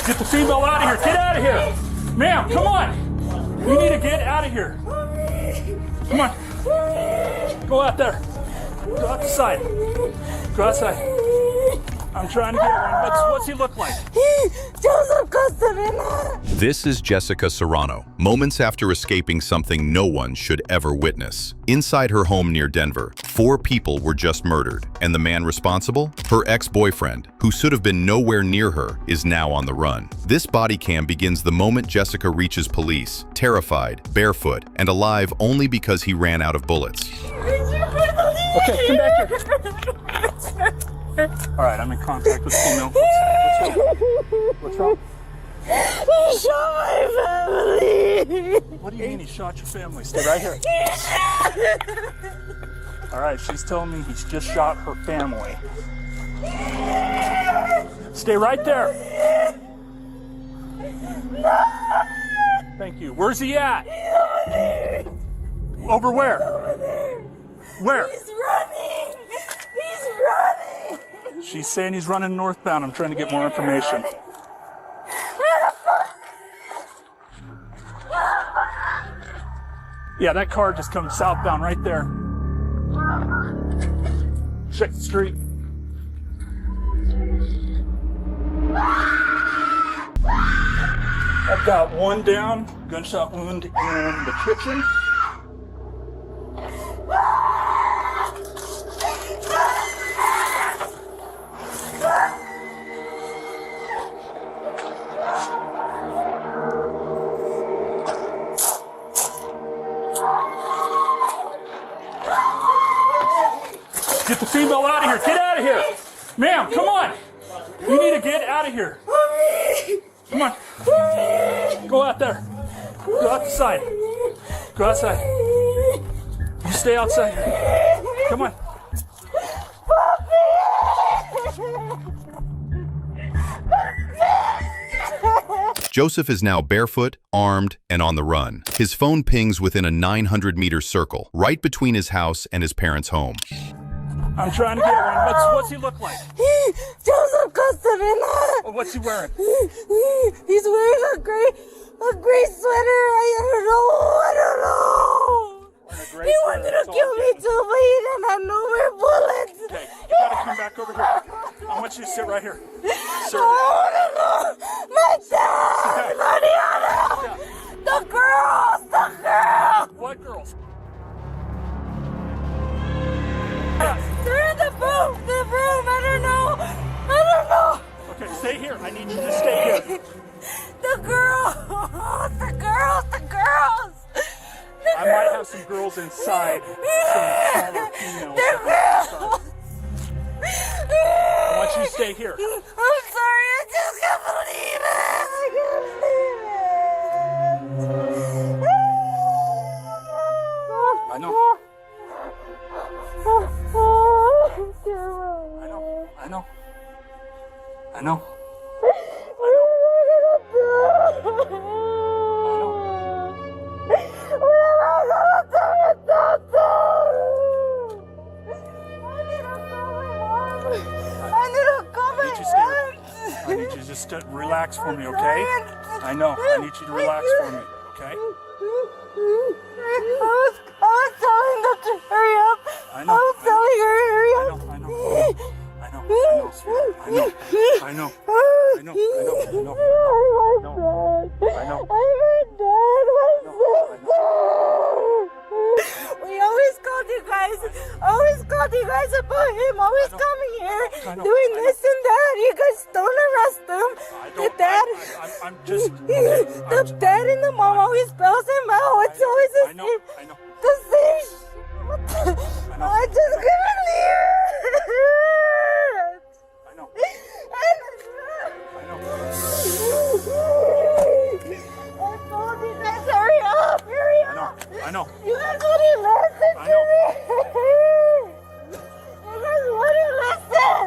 Get the female out of here. Get out of here. Ma'am, come on. You need to get out of here. Come on. Go out there. Go outside. Go outside. I'm trying to get one. What's he look like? Joseph Castorena. This is Jessica Serrano, moments after escaping something no one should ever witness. Inside her home near Denver, 4 people were just murdered, and the man responsible? Her ex-boyfriend, who should have been nowhere near her, is now on the run. This body cam begins the moment Jessica reaches police, terrified, barefoot, and alive only because he ran out of bullets. Okay, come back here. All right, I'm in contact with the female. What's wrong? He shot my family. What do you mean he shot your family? Stay right here. All right, she's telling me he's just shot her family. Stay right there. Thank you. Where's he at? Over where? Where? He's running. He's running. She's saying he's running northbound. I'm trying to get more information. Yeah, that car just comes southbound right there. Check the street. I've got one down, gunshot wound in the kitchen. Get the female out of here. Get out of here. Ma'am, come on. You need to get out of here. Come on. Go out there. Go outside. Go outside. You stay outside. Come on. Joseph is now barefoot, armed, and on the run. His phone pings within a 900-meter circle, right between his house and his parents' home. I'm trying to get one. What's he look like? Joseph Castorena. What's he wearing? He's wearing a gray sweater. I don't know. He wanted to kill me too, but he didn't have no more bullets. Okay, you gotta come back over here. I want you to sit right here. Sir. I want to know. My dad, Mariana. The girls. What girls? They're in the room. I don't know. Okay, stay here. I need you to stay here. The girls. I might have some girls inside. Some smaller females. The girls. I want you to stay here. I'm sorry. I just can't believe it. I know. I know. I need you just to relax for me, okay? I know. I need you to relax for me, okay? I was telling them to hurry up. I know. I was telling her to hurry up. I know. We always called you guys about him, always coming here, doing this and that. You guys don't arrest him. The dad and the mom always spells him out. It's always the same. The same. I just couldn't leave it. I told you guys, hurry up. I know. You guys wouldn't listen to me. You guys wouldn't listen.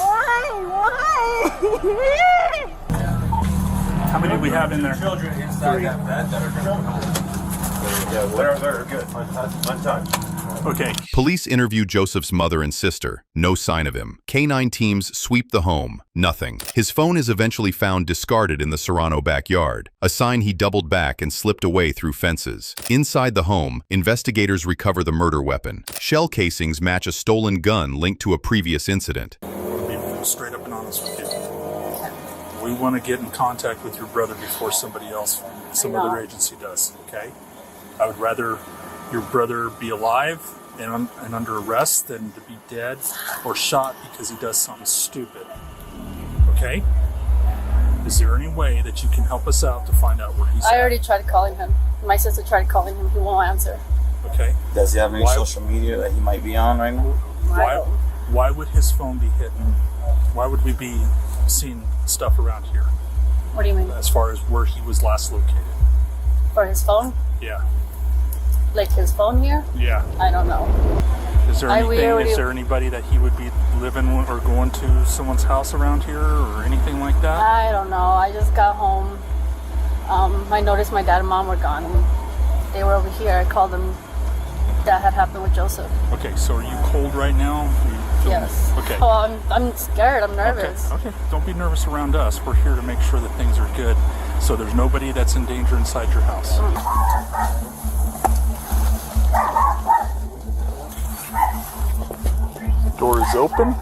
Why? How many do we have in there? Children inside that bed that are Yeah, they're good. Untouched. Okay. Police interview Joseph's mother and sister. No sign of him. K-9 teams sweep the home. Nothing. His phone is eventually found discarded in the Serrano backyard, a sign he doubled back and slipped away through fences. Inside the home, investigators recover the murder weapon. Shell casings match a stolen gun linked to a previous incident. I'll be straight up and honest with you. We want to get in contact with your brother before somebody else, some other agency does, okay? I would rather your brother be alive and under arrest than to be dead or shot because he does something stupid, okay? Is there any way that you can help us out to find out where he's at? I already tried calling him. My sister tried calling him. He won't answer. Okay. Does he have any social media that he might be on right now? Why would his phone be hidden? Why would we be seeing stuff around here What do you mean? as far as where he was last located? For his phone? Yeah. Like his phone here? Yeah. I don't know. Is there anything? Is there anybody that he would be living or going to someone's house around here or anything like that? I don't know. I just got home. I noticed my dad and mom were gone. And they were over here. I called them. That had happened with Joseph. Okay, so are you cold right now? Yes. Okay. Oh, I'm scared. I'm nervous. Okay. Don't be nervous around us. We're here to make sure that things are good. So there's nobody that's in danger inside your house. Door is open.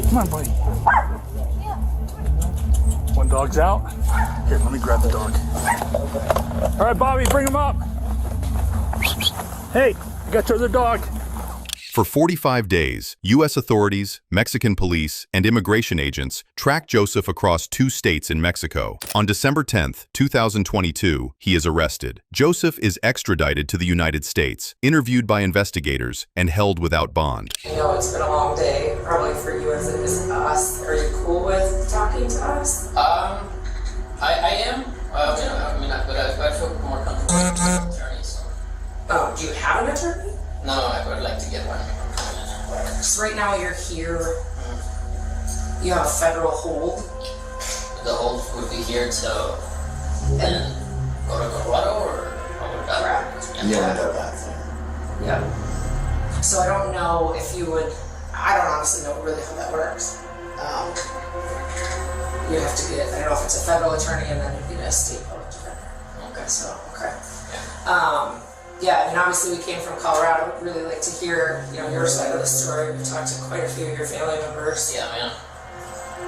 Come on, buddy. One dog's out. Here, let me grab the dog. All right, Bobby, bring him up. Hey, I got your other dog. For 45 days, U.S. authorities, Mexican police, and immigration agents tracked Joseph across 2 states in Mexico. On December 10, 2022, he is arrested. Joseph is extradited to the United States, interviewed by investigators, and held without bond. I know it's been a long day, probably for you as it is us. Are you cool with talking to us? I am. But I feel more comfortable with an attorney, so. Oh, do you have an attorney? No, I would like to get one. So right now you're here, you have a federal hold. The hold would be here till then go to Colorado or Correct. Yeah. So I don't know if you would, I don't honestly know really how that works. You have to get, I don't know if it's a federal attorney and then you get a state public defender. Okay. So, okay. Yeah, I mean, obviously we came from Colorado. We'd really like to hear, your side of the story. We talked to quite a few of your family members. Yeah, man.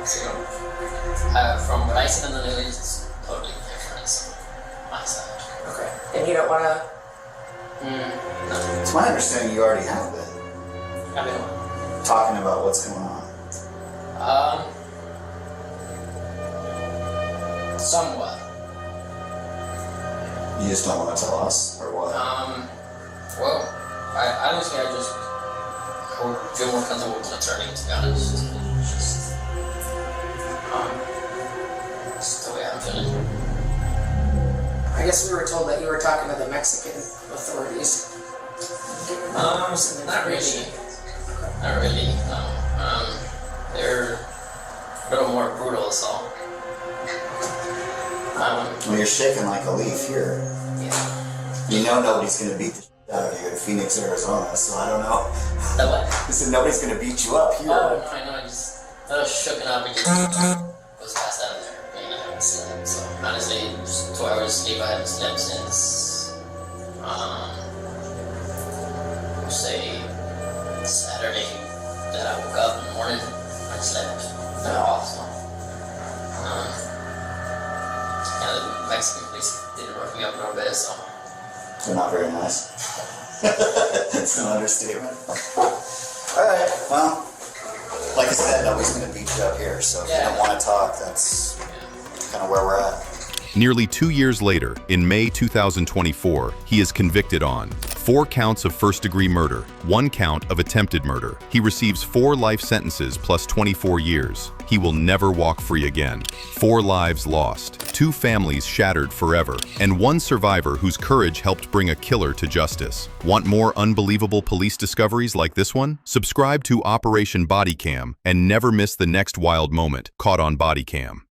So, from what I see in the news, it's totally different. So, my side. Okay. And you don't want to? No. It's my understanding you already have been I mean, talking about what's going on. Somewhat. You just don't want to tell us, or what? Well, I honestly, I just would feel more comfortable with an attorney, to be honest. Just the way I'm feeling. I guess we were told that you were talking to the Mexican authorities. Not really. Not really, no. They're a little more brutal, so. Well, you're shaking like a leaf here. Yeah. You know nobody's going to beat the shit out of you in Phoenix, Arizona, so I don't know. That what? I said nobody's going to beat you up here. Oh, no, I know, I was shooken up and just was passed out of there. I haven't slept, so honestly, just 2 hours sleep. I haven't slept since, say, Saturday that I woke up in the morning. I slept at all, so. Yeah, the Mexican police didn't rough me up a little bit, so. They're not very nice. It's an understatement. Alright, well, like I said, nobody's going to beat you up here, so if you don't want to talk, that's kind of where we're at. Nearly 2 years later, in May 2024, he is convicted on 4 counts of first-degree murder, 1 count of attempted murder. He receives 4 life sentences plus 24 years. He will never walk free again. 4 lives lost, 2 families shattered forever, and 1 survivor whose courage helped bring a killer to justice. Want more unbelievable police discoveries like this one? Subscribe to Operation BodyCam and never miss the next wild moment caught on BodyCam.